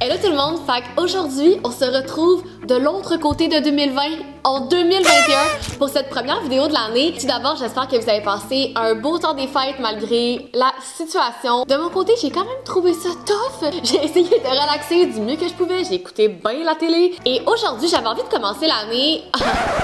Hello tout le monde, fait qu'aujourd'hui on se retrouve de l'autre côté de 2020 en 2021 pour cette première vidéo de l'année. Tout d'abord, j'espère que vous avez passé un beau temps des fêtes malgré la situation. De mon côté, j'ai quand même trouvé ça tough. J'ai essayé de relaxer du mieux que je pouvais, j'ai écouté bien la télé et aujourd'hui j'avais envie de commencer l'année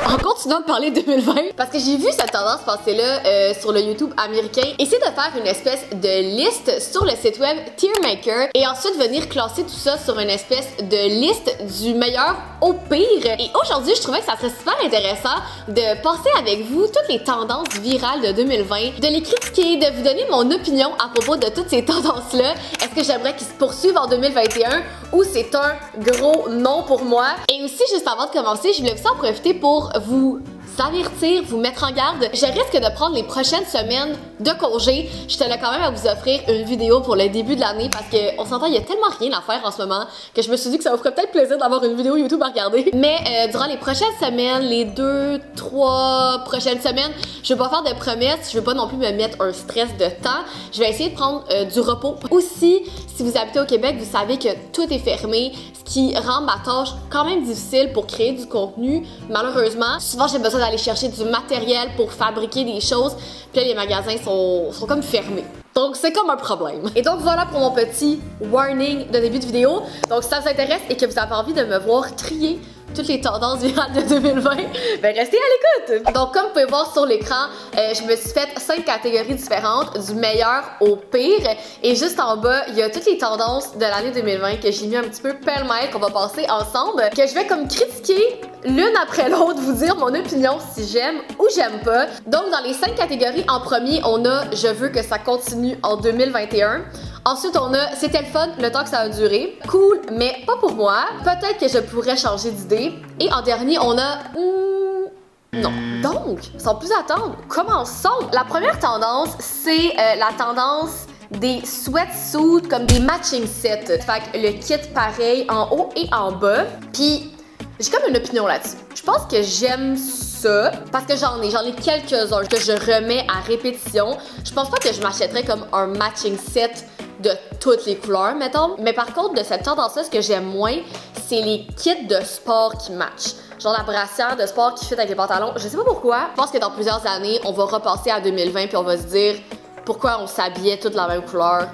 en continuant de parler de 2020 parce que j'ai vu cette tendance passer là sur le YouTube américain. Essayer de faire une espèce de liste sur le site web Tiermaker et ensuite venir classer tout ça sur une espèce de liste du meilleur au pire. Et aujourd'hui, je trouvais que ça serait super intéressant de passer avec vous toutes les tendances virales de 2020, de les critiquer, de vous donner mon opinion à propos de toutes ces tendances-là. Est-ce que j'aimerais qu'ils se poursuivent en 2021 ou c'est un gros non pour moi? Et aussi, juste avant de commencer, je voulais aussi en profiter pour vous avertir, vous mettre en garde. Je risque de prendre les prochaines semaines de congé. Je tenais quand même à vous offrir une vidéo pour le début de l'année parce qu'on s'entend, il y a tellement rien à faire en ce moment que je me suis dit que ça vous ferait peut-être plaisir d'avoir une vidéo YouTube à regarder. Mais durant les prochaines semaines, les 2-3 prochaines semaines, je vais pas faire de promesses, je vais pas non plus me mettre un stress de temps. Je vais essayer de prendre du repos. Aussi, si vous habitez au Québec, vous savez que tout est fermé, ce qui rend ma tâche quand même difficile pour créer du contenu. Malheureusement, souvent j'ai besoin d'aller chercher du matériel pour fabriquer des choses, puis là les magasins sont comme fermés. Donc c'est comme un problème. Et donc voilà pour mon petit warning de début de vidéo. Donc si ça vous intéresse et que vous avez envie de me voir trier toutes les tendances virales de 2020, ben restez à l'écoute! Donc comme vous pouvez voir sur l'écran, je me suis fait 5 catégories différentes, du meilleur au pire. Et juste en bas, il y a toutes les tendances de l'année 2020 que j'ai mis un petit peu pêle-mêle, qu'on va passer ensemble, que je vais comme critiquer l'une après l'autre, vous dire mon opinion si j'aime ou j'aime pas. Donc dans les 5 catégories, en premier, on a « Je veux que ça continue en 2021 ». Ensuite, on a « C'était le fun, le temps que ça a duré ». Cool, mais pas pour moi. Peut-être que je pourrais changer d'idée. Et en dernier, on a non. Donc, sans plus attendre, commençons. La première tendance, c'est la tendance des sweatsuits comme des matching sets. Fait que le kit pareil en haut et en bas. Puis, j'ai comme une opinion là-dessus. Je pense que j'aime ça parce que j'en ai quelques-uns que je remets à répétition. Je pense pas que je m'achèterais comme un matching set de toutes les couleurs, mettons. Mais par contre, de cette tendance-là, ce que j'aime moins, c'est les kits de sport qui matchent. Genre la brassière de sport qui fit avec les pantalons. Je sais pas pourquoi. Je pense que dans plusieurs années, on va repasser à 2020 puis on va se dire pourquoi on s'habillait toutes la même couleur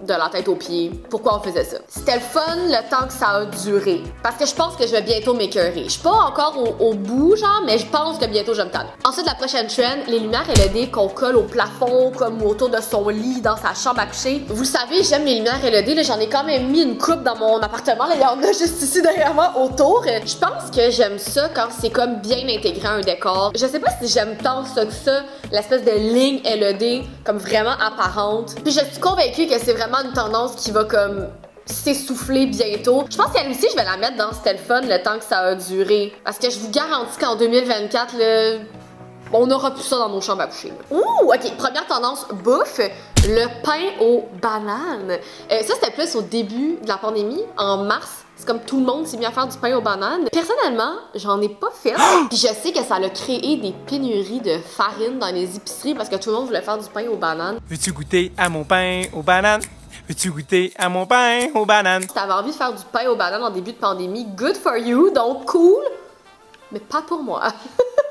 de la tête aux pieds. Pourquoi on faisait ça? C'était le fun le temps que ça a duré. Parce que je pense que je vais bientôt m'écœurer. Je suis pas encore au bout, genre, mais je pense que bientôt je me tanne. Ensuite, la prochaine trend, les lumières LED qu'on colle au plafond, comme autour de son lit, dans sa chambre à coucher. Vous savez, j'aime les lumières LED. J'en ai quand même mis une coupe dans mon appartement. Là, il y en a juste ici derrière moi, autour. Je pense que j'aime ça quand c'est comme bien intégré à un décor. Je sais pas si j'aime tant ça que ça, l'espèce de ligne LED, comme vraiment apparente. Puis je suis convaincue que c'est vraiment une tendance qui va comme s'essouffler bientôt. Je pense qu'elle aussi, je vais la mettre dans C'était le fun le temps que ça a duré. Parce que je vous garantis qu'en 2024, là, on aura plus ça dans nos chambres à coucher. Là. Ouh, ok, première tendance bouffe, le pain aux bananes. Ça, c'était plus au début de la pandémie, en mars. C'est comme tout le monde s'est mis à faire du pain aux bananes. Personnellement, j'en ai pas fait. Puis je sais que ça a créé des pénuries de farine dans les épiceries parce que tout le monde voulait faire du pain aux bananes. Veux-tu goûter à mon pain aux bananes? Veux-tu goûter à mon pain aux bananes? Si t'avais envie de faire du pain aux bananes en début de pandémie, good for you, donc cool, mais pas pour moi.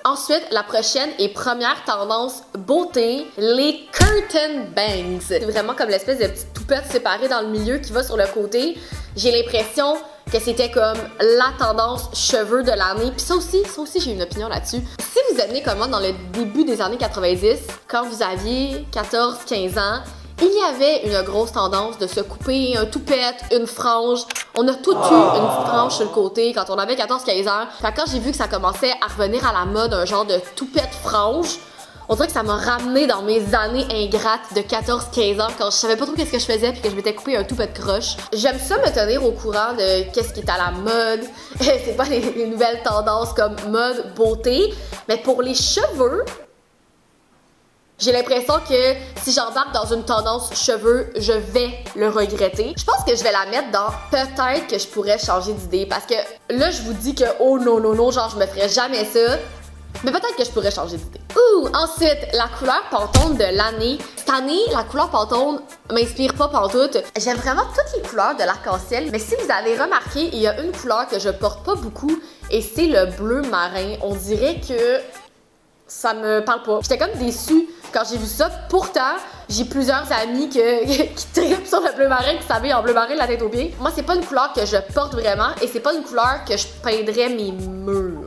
Ensuite, la prochaine et première tendance beauté, les curtain bangs. C'est vraiment comme l'espèce de petite toupette séparée dans le milieu qui va sur le côté. J'ai l'impression que c'était comme la tendance cheveux de l'année. Puis ça aussi j'ai une opinion là-dessus. Si vous êtes né comme moi dans le début des années 90, quand vous aviez 14-15 ans, il y avait une grosse tendance de se couper un toupette, une frange. On a toutes eu une petite frange sur le côté quand on avait 14-15 ans. Fait que quand j'ai vu que ça commençait à revenir à la mode, un genre de toupette frange, on dirait que ça m'a ramené dans mes années ingrates de 14-15 ans quand je savais pas trop qu'est-ce que je faisais puis que je m'étais coupé un toupette croche. J'aime ça me tenir au courant de qu'est-ce qui est à la mode. C'est pas les nouvelles tendances comme mode, beauté. Mais pour les cheveux, j'ai l'impression que si j'embarque dans une tendance cheveux, je vais le regretter. Je pense que je vais la mettre dans peut-être que je pourrais changer d'idée parce que là, je vous dis que oh non, non, non, genre je me ferais jamais ça. Mais peut-être que je pourrais changer d'idée. Ensuite, la couleur Pantone de l'année. Cette année, la couleur Pantone m'inspire pas pantoute. J'aime vraiment toutes les couleurs de l'arc-en-ciel, mais si vous avez remarqué, il y a une couleur que je porte pas beaucoup et c'est le bleu marin. On dirait que ça me parle pas. J'étais comme déçue quand j'ai vu ça. Pourtant, j'ai plusieurs amis qui trippent sur le bleu marin, qui s'habillent en bleu marin de la tête aux pieds. Moi, c'est pas une couleur que je porte vraiment et c'est pas une couleur que je peindrais mes murs.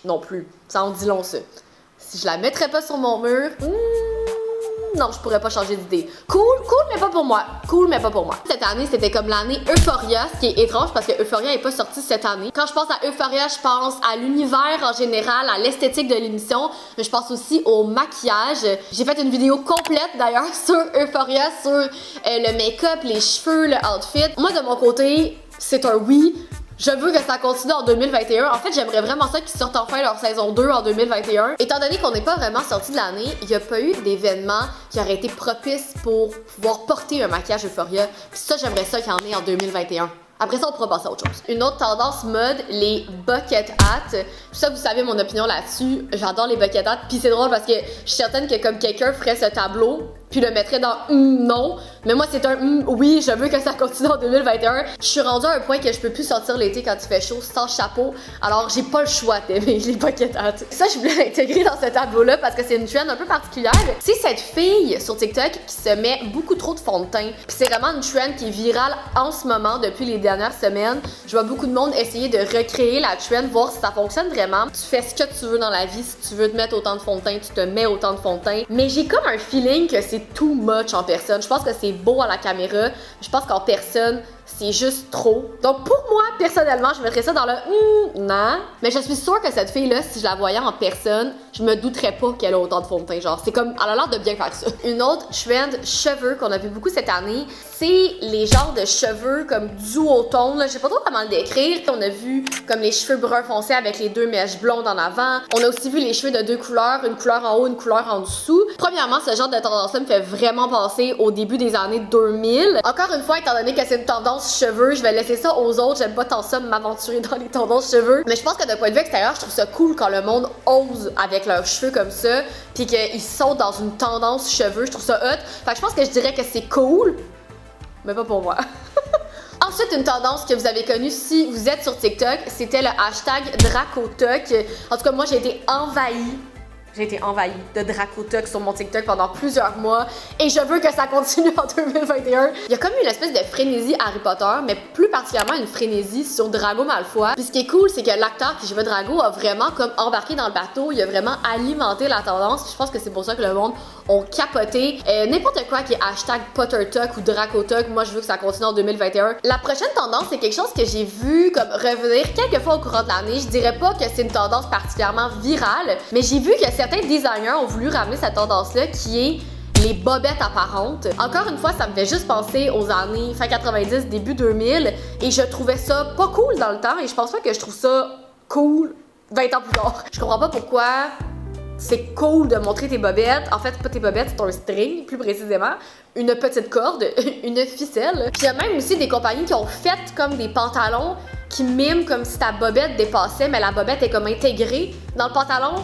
Non plus. Ça en dit long, ça. Si je la mettrais pas sur mon mur, non, je pourrais pas changer d'idée. Cool, mais pas pour moi. Cool, mais pas pour moi. Cette année, c'était comme l'année Euphoria, ce qui est étrange parce que Euphoria est pas sorti cette année. Quand je pense à Euphoria, je pense à l'univers en général, à l'esthétique de l'émission, mais je pense aussi au maquillage. J'ai fait une vidéo complète d'ailleurs sur Euphoria, sur le make-up, les cheveux, le outfit. Moi, de mon côté, c'est un oui. Je veux que ça continue en 2021. En fait, j'aimerais vraiment ça qu'ils sortent enfin leur saison 2 en 2021. Étant donné qu'on n'est pas vraiment sorti de l'année, il n'y a pas eu d'événement qui aurait été propice pour pouvoir porter un maquillage Euphoria. Puis ça, j'aimerais ça qu'il y en ait en 2021. Après ça, on pourra passer à autre chose. Une autre tendance mode, les bucket hats. Ça, vous savez mon opinion là-dessus. J'adore les bucket hats. Puis c'est drôle parce que je suis certaine que comme quelqu'un ferait ce tableau, puis le mettrait dans non. Mais moi, c'est un oui, je veux que ça continue en 2021. Je suis rendue à un point que je peux plus sortir l'été quand il fait chaud sans chapeau. Alors, j'ai pas le choix d'aimer les bucket hats. Ça, je voulais l'intégrer dans ce tableau-là parce que c'est une trend un peu particulière. C'est cette fille sur TikTok qui se met beaucoup trop de fond de teint. Puis c'est vraiment une trend qui est virale en ce moment depuis les dernières semaines. Je vois beaucoup de monde essayer de recréer la trend, voir si ça fonctionne vraiment. Tu fais ce que tu veux dans la vie. Si tu veux te mettre autant de fond de teint, tu te mets autant de fond de teint. Mais j'ai comme un feeling que c'est too much en personne. Je pense que c'est beau à la caméra. Je pense qu'en personne, c'est juste trop. Donc pour moi, personnellement, je mettrais ça dans le non. Mais je suis sûre que cette fille-là, si je la voyais en personne, je me douterais pas qu'elle a autant de fond de teint. Genre, c'est comme, elle a l'air de bien faire ça. Une autre trend cheveux qu'on a vu beaucoup cette année, c'est les genres de cheveux comme duotone. Je sais pas trop comment le décrire. On a vu comme les cheveux brun foncé avec les deux mèches blondes en avant. On a aussi vu les cheveux de deux couleurs, une couleur en haut, une couleur en dessous. Premièrement, ce genre de tendance-là me fait vraiment penser au début des années 2000. Encore une fois, étant donné que c'est une tendance cheveux, je vais laisser ça aux autres. J'aime pas tant ça m'aventurer dans les tendances cheveux. Mais je pense que d'un point de vue extérieur, je trouve ça cool quand le monde ose avec leurs cheveux comme ça, puis qu'ils sautent dans une tendance cheveux. Je trouve ça hot. Fait que je pense que je dirais que c'est cool, mais pas pour moi. Ensuite, une tendance que vous avez connue si vous êtes sur TikTok, c'était le hashtag Dracotok. En tout cas, moi, j'ai été envahie. J'ai été envahie de Dracotok sur mon TikTok pendant plusieurs mois et je veux que ça continue en 2021. Il y a comme une espèce de frénésie Harry Potter, mais plus particulièrement une frénésie sur Drago Malfoy. Puis ce qui est cool, c'est que l'acteur qui joue Drago a vraiment comme embarqué dans le bateau, il a vraiment alimenté la tendance. Puis je pense que c'est pour ça que le monde ont capoté. N'importe quoi qui est hashtag Pottertok ou Dracotok, moi je veux que ça continue en 2021. La prochaine tendance, c'est quelque chose que j'ai vu comme revenir quelques fois au courant de l'année. Je dirais pas que c'est une tendance particulièrement virale, mais j'ai vu que certains designers ont voulu ramener cette tendance-là qui est les bobettes apparentes. Encore une fois, ça me fait juste penser aux années fin 90, début 2000 et je trouvais ça pas cool dans le temps et je pense pas que je trouve ça cool 20 ans plus tard. Je comprends pas pourquoi c'est cool de montrer tes bobettes. En fait, pas tes bobettes, c'est un string, plus précisément. Une petite corde, une ficelle. Puis il y a même aussi des compagnies qui ont fait comme des pantalons qui miment comme si ta bobette dépassait, mais la bobette est comme intégrée dans le pantalon.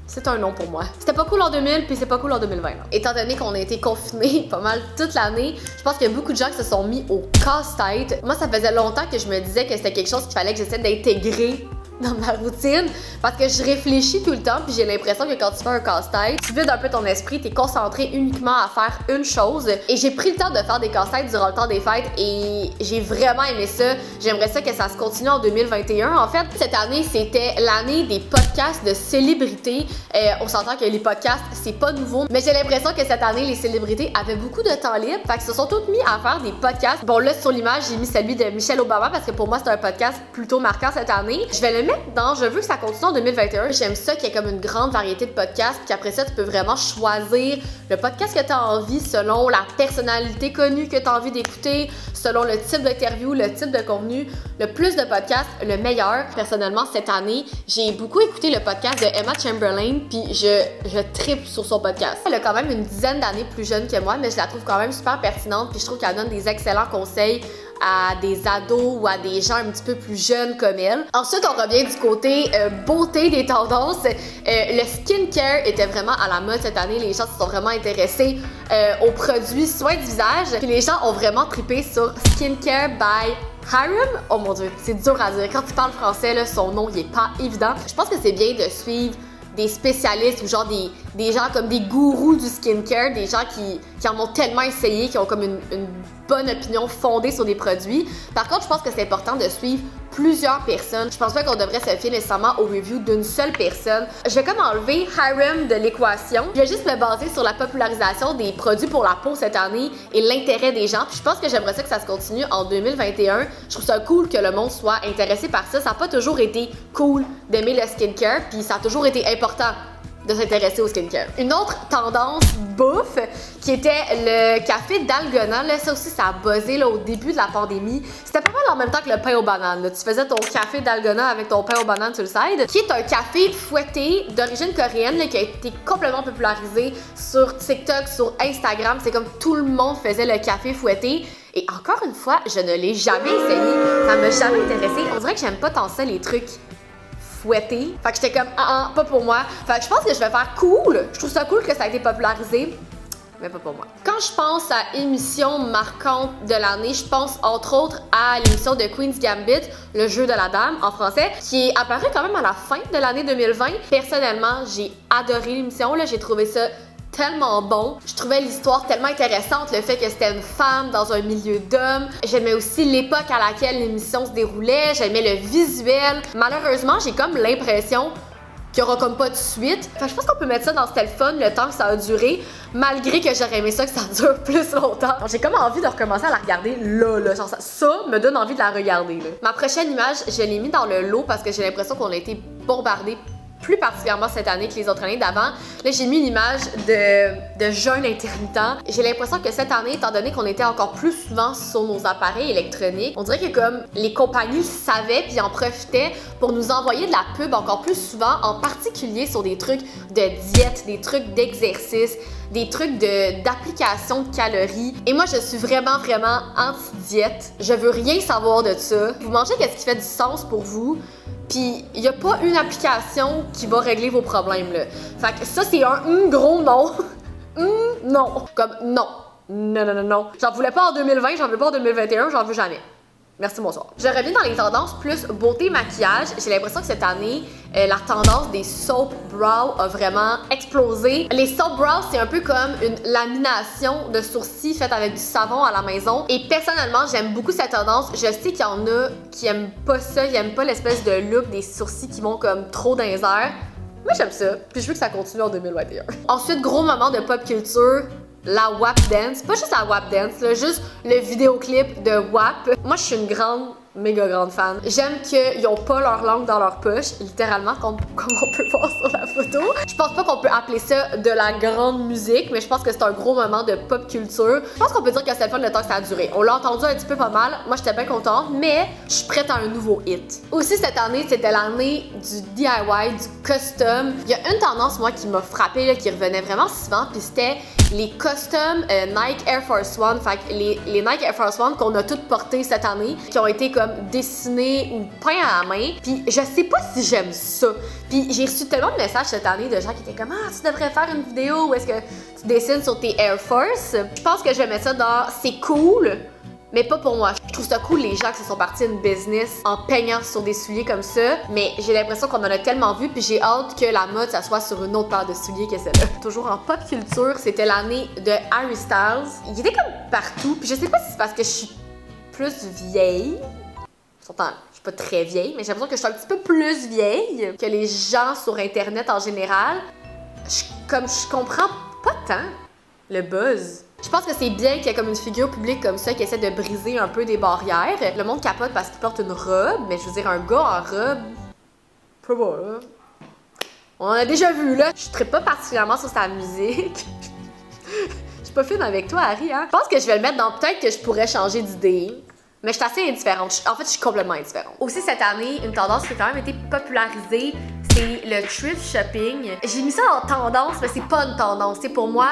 C'est un nom pour moi. C'était pas cool en 2000, puis c'est pas cool en 2020. Là. Étant donné qu'on a été confinés pas mal toute l'année, je pense qu'il y a beaucoup de gens qui se sont mis au casse-tête. Moi, ça faisait longtemps que je me disais que c'était quelque chose qu'il fallait que j'essaie d'intégrer dans ma routine parce que je réfléchis tout le temps puis j'ai l'impression que quand tu fais un casse-tête, tu vides un peu ton esprit, t'es concentré uniquement à faire une chose et j'ai pris le temps de faire des casse-têtes durant le temps des fêtes et j'ai vraiment aimé ça. J'aimerais ça que ça se continue en 2021. En fait, cette année, c'était l'année des podcasts de célébrités. On s'entend que les podcasts, c'est pas nouveau, mais j'ai l'impression que cette année, les célébrités avaient beaucoup de temps libre, fait qu'ils se sont toutes mis à faire des podcasts. Bon là, sur l'image, j'ai mis celui de Michelle Obama parce que pour moi, c'est un podcast plutôt marquant cette année. Je vais le mettre dans je veux que ça continue en 2021. J'aime ça qu'il y ait comme une grande variété de podcasts, puis après ça, tu peux vraiment choisir le podcast que tu as envie selon la personnalité connue que tu as envie d'écouter, selon le type d'interview, le type de contenu. Le plus de podcasts, le meilleur. Personnellement, cette année, j'ai beaucoup écouté le podcast de Emma Chamberlain, puis je trippe sur son podcast. Elle a quand même une dizaine d'années plus jeune que moi, mais je la trouve quand même super pertinente, puis je trouve qu'elle donne des excellents conseils à des ados ou à des gens un petit peu plus jeunes comme elle. Ensuite, on revient du côté beauté des tendances. Le skincare était vraiment à la mode cette année. Les gens se sont vraiment intéressés aux produits soins du visage. Puis les gens ont vraiment trippé sur Skincare by Hyram. Oh mon dieu, c'est dur à dire. Quand tu parles français, là, son nom il est pas évident. Je pense que c'est bien de suivre des spécialistes ou genre des gens comme des gourous du skincare, des gens qui en ont tellement essayé, qui ont comme une bonne opinion fondée sur des produits. Par contre, je pense que c'est important de suivre plusieurs personnes. Je pense pas qu'on devrait se fier nécessairement au review d'une seule personne. Je vais comme enlever Hyram de l'équation. Je vais juste me baser sur la popularisation des produits pour la peau cette année et l'intérêt des gens. Puis je pense que j'aimerais ça que ça se continue en 2021. Je trouve ça cool que le monde soit intéressé par ça. Ça n'a pas toujours été cool d'aimer le skincare, puis ça a toujours été important de s'intéresser au skincare. Une autre tendance bouffe qui était le café dalgona. Là, ça aussi, ça a buzzé là, au début de la pandémie. C'était pas mal en même temps que le pain aux bananes. Là. Tu faisais ton café dalgona avec ton pain aux bananes sur le side, qui est un café fouetté d'origine coréenne là, qui a été complètement popularisé sur TikTok, sur Instagram. C'est comme tout le monde faisait le café fouetté. Et encore une fois, je ne l'ai jamais essayé. Ça m'a jamais intéressé. On dirait que j'aime pas tant ça, les trucs fouetté. Fait que j'étais comme pas pour moi. Fait que je pense que je vais faire cool. Je trouve ça cool que ça a été popularisé, mais pas pour moi. Quand je pense à émission marquante de l'année, je pense entre autres à l'émission de Queen's Gambit, le jeu de la dame en français, qui est apparu quand même à la fin de l'année 2020. Personnellement, j'ai adoré l'émission, là, j'ai trouvé ça tellement bon. Je trouvais l'histoire tellement intéressante, le fait que c'était une femme dans un milieu d'hommes. J'aimais aussi l'époque à laquelle l'émission se déroulait, j'aimais le visuel. Malheureusement, j'ai comme l'impression qu'il n'y aura comme pas de suite. Fait que je pense qu'on peut mettre ça dans C'était le fun le temps que ça a duré, malgré que j'aurais aimé ça que ça dure plus longtemps. J'ai comme envie de recommencer à la regarder là. Genre ça me donne envie de la regarder là. Ma prochaine image, je l'ai mis dans le lot parce que j'ai l'impression qu'on a été bombardé plus particulièrement cette année que les autres années d'avant. Là, j'ai mis une image de jeûne intermittent. J'ai l'impression que cette année, étant donné qu'on était encore plus souvent sur nos appareils électroniques, on dirait que comme les compagnies savaient puis en profitaient pour nous envoyer de la pub encore plus souvent, en particulier sur des trucs de diète, des trucs d'exercice, des trucs d'application de calories. Et moi, je suis vraiment anti-diète. Je veux rien savoir de ça. Vous mangez qu'est-ce qui fait du sens pour vous. Puis, il n'y a pas une application qui va régler vos problèmes, là. Fait que ça, c'est un gros non. Non. Comme non. Non. J'en voulais pas en 2020, j'en veux pas en 2021, j'en veux jamais. Merci, bonsoir. Je reviens dans les tendances plus beauté-maquillage. J'ai l'impression que cette année, la tendance des soap brows a vraiment explosé. Les soap brows, c'est un peu comme une lamination de sourcils faite avec du savon à la maison. Et personnellement, j'aime beaucoup cette tendance. Je sais qu'il y en a qui aiment pas ça, qui aiment pas l'espèce de look des sourcils qui vont comme trop dans les airs. Moi, j'aime ça. Puis je veux que ça continue en 2021. Ensuite, gros moment de pop culture. La WAP dance, pas juste la WAP dance, là, juste le vidéoclip de WAP. Moi, je suis une méga grande fan. J'aime qu'ils n'ont pas leur langue dans leur poche, littéralement, comme on peut voir sur la photo. Je pense pas qu'on peut appeler ça de la grande musique, mais je pense que c'est un gros moment de pop culture. Je pense qu'on peut dire que c'est le fun le temps que ça a duré. On l'a entendu un petit peu pas mal, moi j'étais bien contente, mais je suis prête à un nouveau hit. Aussi, cette année, c'était l'année du DIY, du custom. Il y a une tendance, moi, qui m'a frappée, qui revenait vraiment souvent, puis c'était les custom Nike Air Force One. Fait que les Nike Air Force One qu'on a toutes portées cette année, qui ont été comme dessinés ou peints à la main. Puis je sais pas si j'aime ça. Puis j'ai reçu tellement de messages cette année de gens qui étaient comme « Ah, tu devrais faire une vidéo où est-ce que tu dessines sur tes Air Force. » Je pense que je vais mettre ça dans « C'est cool », mais pas pour moi. Je trouve ça cool les gens qui se sont partis une business en peignant sur des souliers comme ça, mais j'ai l'impression qu'on en a tellement vu, puis j'ai hâte que la mode ça soit sur une autre paire de souliers que celle-là. Toujours en pop culture, c'était l'année de Harry Styles. Il était comme partout, puis je sais pas si c'est parce que je suis plus vieille. Pourtant, je suis pas très vieille, mais j'ai l'impression que je suis un petit peu plus vieille que les gens sur Internet en général. Je comprends pas tant le buzz. Je pense que c'est bien qu'il y ait comme une figure publique comme ça qui essaie de briser un peu des barrières. Le monde capote parce qu'il porte une robe, mais je veux dire, un gars en robe, pas bon, là. On en a déjà vu, là. Je trippe pas particulièrement sur sa musique. Je suis pas fine avec toi, Harry, hein? Je pense que je vais le mettre dans peut-être que je pourrais changer d'idée. Mais je suis assez indifférente. En fait, je suis complètement indifférente. Aussi, cette année, une tendance qui a quand même été popularisée, c'est le thrift shopping. J'ai mis ça en tendance, mais c'est pas une tendance. T'sais, pour moi,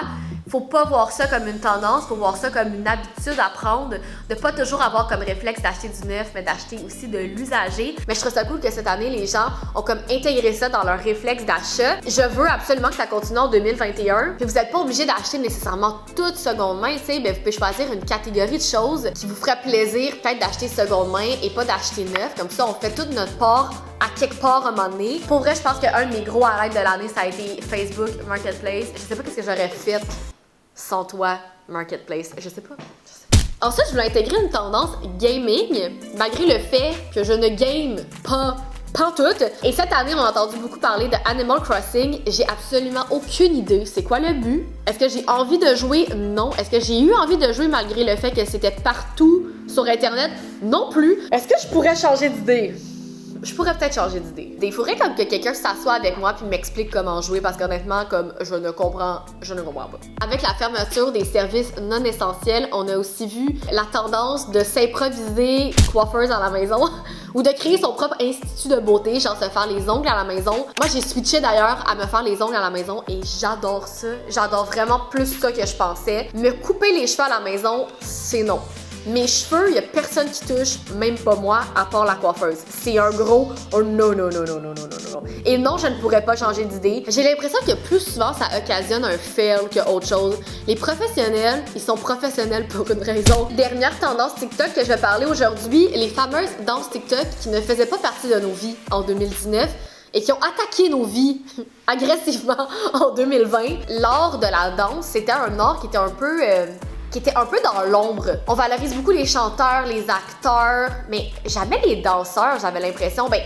Faut pas voir ça comme une tendance, faut voir ça comme une habitude à prendre, de pas toujours avoir comme réflexe d'acheter du neuf, mais d'acheter aussi de l'usager. Mais je trouve ça cool que cette année, les gens ont comme intégré ça dans leur réflexe d'achat. Je veux absolument que ça continue en 2021. Puis vous n'êtes pas obligé d'acheter nécessairement toute seconde main, tu sais, ben vous pouvez choisir une catégorie de choses qui vous ferait plaisir peut-être d'acheter seconde main et pas d'acheter neuf. Comme ça, on fait toute notre part à quelque part à un moment donné. Pour vrai, je pense qu'un de mes gros highlights de l'année, ça a été Facebook Marketplace. Je sais pas qu'est-ce que j'aurais fait sans toi, Marketplace. Je sais pas. Ensuite, je voulais intégrer une tendance gaming, malgré le fait que je ne game pas pantoute. Et cette année, on a entendu beaucoup parler de Animal Crossing. J'ai absolument aucune idée. C'est quoi le but? Est-ce que j'ai envie de jouer? Non. Est-ce que j'ai eu envie de jouer malgré le fait que c'était partout sur Internet? Non plus. Est-ce que je pourrais changer d'idée? Je pourrais peut-être changer d'idée. Il faudrait comme que quelqu'un s'assoie avec moi puis m'explique comment jouer parce qu'honnêtement, comme je ne comprends pas. Avec la fermeture des services non essentiels, on a aussi vu la tendance de s'improviser coiffeuse à la maison ou de créer son propre institut de beauté, genre se faire les ongles à la maison. Moi, j'ai switché d'ailleurs à me faire les ongles à la maison et j'adore ça. J'adore vraiment plus ça que je pensais. Me couper les cheveux à la maison, c'est non. Mes cheveux, il y a personne qui touche, même pas moi, à part la coiffeuse. C'est un gros oh non. Et non, je ne pourrais pas changer d'idée. J'ai l'impression que plus souvent, ça occasionne un fail que autre chose. Les professionnels, ils sont professionnels pour une raison. Dernière tendance TikTok que je vais parler aujourd'hui, les fameuses danses TikTok qui ne faisaient pas partie de nos vies en 2019 et qui ont attaqué nos vies agressivement en 2020. L'art de la danse, c'était un art qui était un peu dans l'ombre. On valorise beaucoup les chanteurs, les acteurs, mais jamais les danseurs, j'avais l'impression. Ben,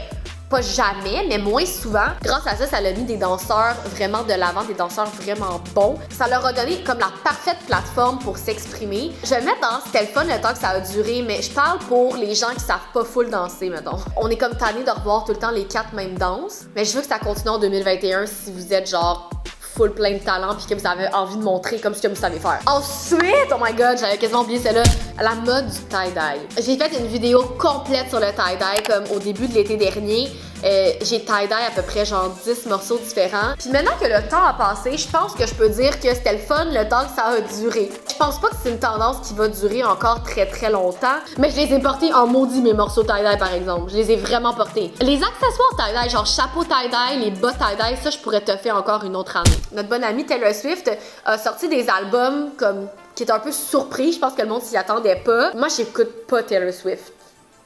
pas jamais, mais moins souvent. Grâce à ça, ça a mis des danseurs vraiment de l'avant, des danseurs vraiment bons. Ça leur a donné comme la parfaite plateforme pour s'exprimer. Je vais mettre dans c'était le fun le temps que ça a duré, mais je parle pour les gens qui savent pas full danser, mettons. On est comme tannés de revoir tout le temps les 4 mêmes danses, mais je veux que ça continue en 2021 si vous êtes genre full plein de talent puis que vous avez envie de montrer comme ce que vous savez faire. Ensuite, oh my god, j'avais quasiment oublié celle-là, la mode du tie-dye. J'ai fait une vidéo complète sur le tie-dye comme au début de l'été dernier. J'ai tie-dye à peu près genre 10 morceaux différents. Puis maintenant que le temps a passé, je pense que je peux dire que c'était le fun le temps que ça a duré. Je pense pas que c'est une tendance qui va durer encore très très longtemps, mais je les ai portés en maudit mes morceaux tie-dye par exemple. Je les ai vraiment portés. Les accessoires tie-dye, genre chapeau tie-dye, les bas tie-dye, ça je pourrais te faire encore une autre année. Notre bonne amie Taylor Swift a sorti des albums comme qui est un peu surpris. Je pense que le monde s'y attendait pas. Moi, j'écoute pas Taylor Swift.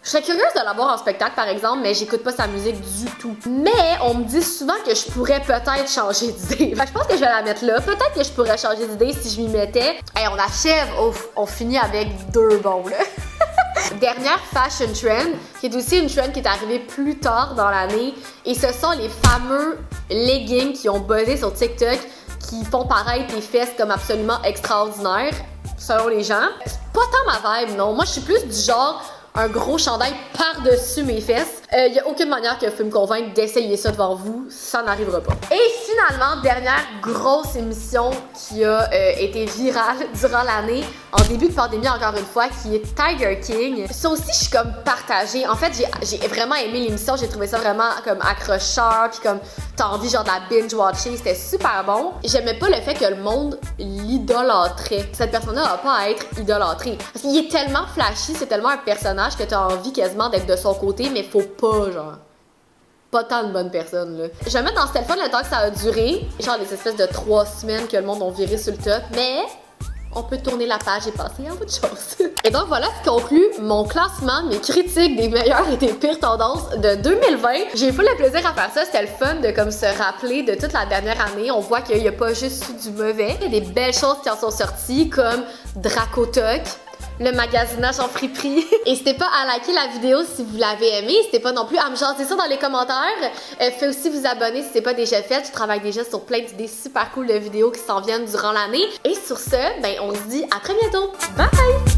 Je serais curieuse de la voir en spectacle, par exemple, mais j'écoute pas sa musique du tout. Mais on me dit souvent que je pourrais peut-être changer d'idée. Fait que je pense que je vais la mettre là. Peut-être que je pourrais changer d'idée si je m'y mettais. Hey, on achève. Ouf, on finit avec 2 bons, là. Dernière fashion trend, qui est aussi une trend qui est arrivée plus tard dans l'année, et ce sont les fameux leggings qui ont buzzé sur TikTok, qui font paraître les fesses comme absolument extraordinaires, selon les gens. C'est pas tant ma vibe, non. Moi, je suis plus du genre un gros chandail par-dessus mes fesses. Il y a aucune manière que je peux me convaincre d'essayer ça devant vous, ça n'arrivera pas. Et finalement, dernière grosse émission qui a été virale durant l'année, en début de pandémie encore une fois, qui est Tiger King. Ça aussi, je suis comme partagée. En fait, j'ai vraiment aimé l'émission, j'ai trouvé ça vraiment comme accrocheur, puis comme t'as envie genre de la binge-watcher, c'était super bon. J'aimais pas le fait que le monde l'idolâtrait. Cette personne-là n'a pas à être idolâtrée. Parce qu'il est tellement flashy, c'est tellement un personnage que t'as envie quasiment d'être de son côté, mais faut pas, genre. Pas tant de bonnes personnes, là. Je vais mettre dans ce téléphone le temps que ça a duré. Genre des espèces de 3 semaines que le monde a viré sur le top. Mais on peut tourner la page et passer à autre chose. Et donc voilà ce qui conclut mon classement, mes critiques des meilleures et des pires tendances de 2020. J'ai eu le plaisir à faire ça, c'était le fun de comme se rappeler de toute la dernière année. On voit qu'il n'y a pas juste eu du mauvais. Il y a des belles choses qui en sont sorties comme Dracotoc, le magasinage en friperie. N'hésitez pas à liker la vidéo si vous l'avez aimé. N'hésitez pas non plus à me jaser ça dans les commentaires. Faites aussi vous abonner si c'est pas déjà fait. Je travaille déjà sur plein d'idées super cool de vidéos qui s'en viennent durant l'année. Et sur ce, ben on se dit à très bientôt. Bye!